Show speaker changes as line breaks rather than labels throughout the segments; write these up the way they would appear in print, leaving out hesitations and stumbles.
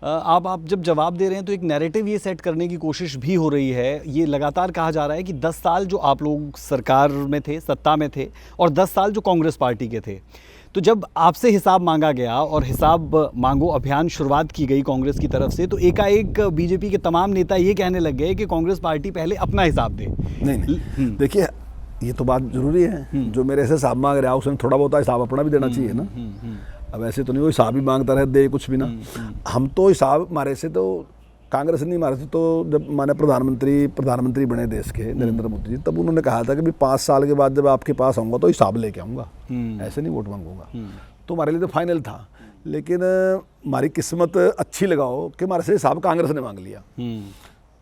आप जब जवाब दे रहे हैं तो एक नैरेटिव ये सेट करने की कोशिश भी हो रही है। ये लगातार कहा जा रहा है कि 10 साल जो आप लोग सरकार में थे, सत्ता में थे, और 10 साल जो कांग्रेस पार्टी के थे, तो जब आपसे हिसाब मांगा गया और हिसाब मांगो अभियान शुरुआत की गई कांग्रेस की तरफ से, तो एकाएक बीजेपी के तमाम नेता ये कहने लग गए कि कांग्रेस पार्टी पहले अपना हिसाब दे।
नहीं, देखिए ये तो बात जरूरी है। जो मेरे से हिसाब मांग रहा है उसने थोड़ा बहुत हिसाब अपना भी देना चाहिए ना। अब ऐसे तो नहीं वो हिसाब ही मांगता रहे, दे कुछ भी ना। हम तो हिसाब मारे से तो कांग्रेस नहीं मारे थे। तो जब माने प्रधानमंत्री बने देश के नरेंद्र मोदी जी, तब उन्होंने कहा था कि 5 साल के बाद जब आपके पास आऊँगा तो हिसाब लेके आऊँगा, ऐसे नहीं वोट मांगूंगा। तो हमारे लिए तो फाइनल था। लेकिन हमारी किस्मत अच्छी लगाओ कि हमारे से हिसाब कांग्रेस ने मांग लिया।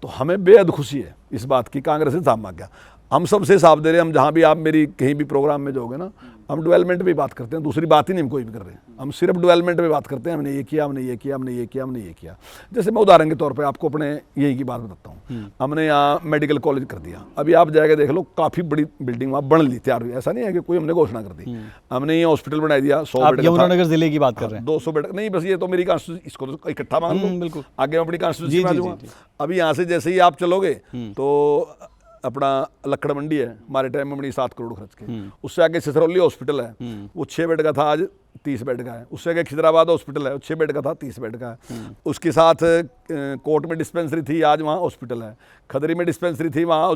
तो हमें बेहद खुशी है इस बात की, कांग्रेस ने हिसाब मांग गया। हम सबसे हिसाब दे रहे हैं। हम जहाँ भी आप मेरी कहीं भी प्रोग्राम में जाओगे ना, हम डेवलपमेंट पे बात करते हैं, दूसरी बात ही नहीं हम कोई भी कर रहे हैं। हम सिर्फ डेवलपमेंट पे बात करते हैं। हमने ये किया, हमने ये किया, हमने ये किया, हमने ये किया। जैसे मैं उदाहरण के तौर पे आपको अपने यही की बात बताता हूँ। हमने यहाँ मेडिकल कॉलेज कर दिया। अभी आप जाके देख लो, काफ़ी बड़ी बिल्डिंग वहाँ बन ली, तैयार हुई। ऐसा नहीं है कि कोई हमने घोषणा कर दी। हमने ये हॉस्पिटल बना दिया, 100 बेड का।
यमुनानगर जिले की बात कर रहे हैं।
200 बेड नहीं, बस ये तो मेरी कॉन्स्टिट्यूंसी, इसको तो इकट्ठा मान लो।
बिल्कुल,
आगे मैं अपनी कॉन्स्टिट्यूंसी में आ जाऊँगा। अभी यहाँ से जैसे ही आप चलोगे तो अपना लक्कड़ मंडी है, हमारे टाइम में बनी 7 करोड़ खर्च के। उससे आगे सिसरौली हॉस्पिटल है, वो 6 बेड का था, आज 30 बेड का है। उससे आगे खिजराबाद हॉस्पिटल है, 6 बेड का था, 30 बेड का है। उसके साथ कोर्ट में डिस्पेंसरी थी, आज वहाँ हॉस्पिटल है। खदरी में डिस्पेंसरी थी, वहाँ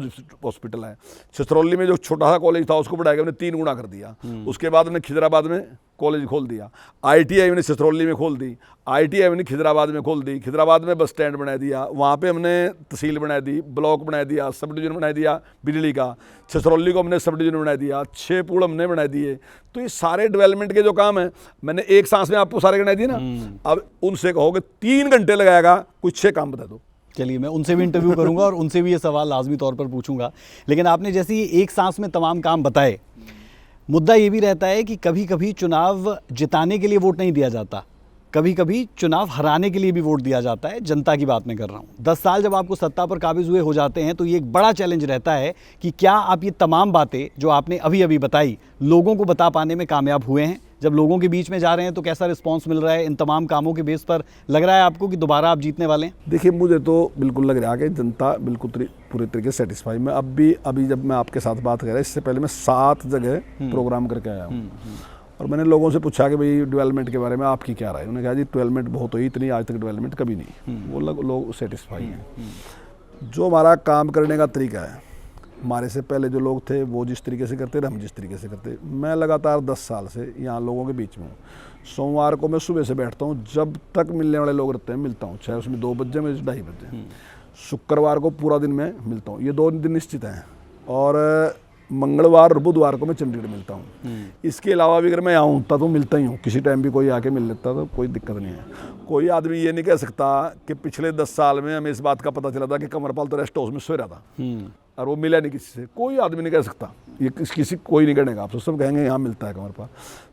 हॉस्पिटल है। सिसरौली में जो छोटा सा कॉलेज था उसको बढ़ाया, उन्हें 3 गुना कर दिया। उसके बाद उन्हें खिजराबाद में कॉलेज खोल दिया। ITI हमने सिसरौली में खोल दी, ITI हमने खिजराबाद में खोल दी। खिजराबाद में बस स्टैंड बना दिया, वहाँ पे हमने तहसील बना दी, ब्लॉक बना दिया, सब डिवीजन बना दिया बिजली का। सिसरौली को हमने सब डिवीजन बना दिया, 6 पुल हमने बना दिए। तो ये सारे डेवलपमेंट के जो काम है, मैंने एक सांस में आपको सारे गिना दिए ना। अब उनसे कहोगे 3 घंटे लगाएगा, कुछ 6 काम बता दो।
चलिए, मैं उनसे भी इंटरव्यू करूंगा और उनसे भी ये सवाल लाजमी तौर पर पूछूंगा। लेकिन आपने जैसे ही एक सांस में तमाम काम बताए, मुद्दा ये भी रहता है कि कभी कभी चुनाव जिताने के लिए वोट नहीं दिया जाता, कभी कभी चुनाव हराने के लिए भी वोट दिया जाता है। जनता की बात मैं कर रहा हूँ। 10 साल जब आपको सत्ता पर काबिज हुए हो जाते हैं, तो ये एक बड़ा चैलेंज रहता है कि क्या आप ये तमाम बातें जो आपने अभी अभी बताई लोगों को बता पाने में कामयाब हुए हैं। जब लोगों के बीच में जा रहे हैं तो कैसा रिस्पॉन्स मिल रहा है इन तमाम कामों के बेस पर? लग रहा है आपको कि दोबारा आप जीतने वाले हैं?
देखिए, मुझे तो बिल्कुल लग रहा है कि जनता बिल्कुल पूरे तरीके से सेटिस्फाई। मैं अभी जब मैं आपके साथ बात कर रहा, इससे पहले मैं 7 जगह प्रोग्राम करके आया हूँ। और मैंने लोगों से पूछा कि भाई डेवलपमेंट के बारे में आपकी क्या राय है। उन्होंने कहा जी डेवलपमेंट बहुत हुई, इतनी आज तक डेवलपमेंट कभी नहीं। वो लोग सेटिस्फाई हैं। जो हमारा काम करने का तरीका है, हमारे से पहले जो लोग थे वो जिस तरीके से करते थे, हम जिस तरीके से करते। मैं लगातार 10 साल से यहाँ लोगों के बीच में हूँ। सोमवार को मैं सुबह से बैठता हूँ, जब तक मिलने वाले लोग रहते हैं मिलता हूँ, चाहे उसमें 2 बजे में 2:30 बजे। शुक्रवार को पूरा दिन मैं मिलता हूँ, ये 2 दिन निश्चित हैं। और मंगलवार और बुधवार को मैं चंडीगढ़ मिलता हूँ। इसके अलावा भी अगर मैं आऊँ तो मिलता ही हूँ, किसी टाइम भी कोई आके मिल लेता तो कोई दिक्कत नहीं है। कोई आदमी ये नहीं कह सकता कि पिछले 10 साल में हमें इस बात का पता चला था कि कमरपाल तो रेस्ट हाउस में सो रहा था और वो मिला नहीं किसी से। कोई आदमी नहीं कह सकता, ये किसी कोई नहीं कहने का, आप सब कहेंगे यहाँ मिलता है कमरपाल।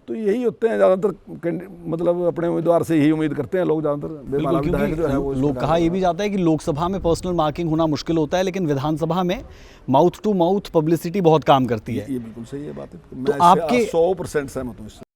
तो यही होते हैं ज़्यादातर, मतलब अपने उम्मीदवार से यही उम्मीद करते हैं लोग ज़्यादातर।
लोग कहा ये भी जाता है कि लोकसभा में पर्सनल मार्किंग होना मुश्किल होता है, लेकिन विधानसभा में माउथ टू माउथ पब्लिसिटी बहुत काम करती है।
ये बिल्कुल सही है बात है।
तो आपके
100% सहमत हूँ इससे।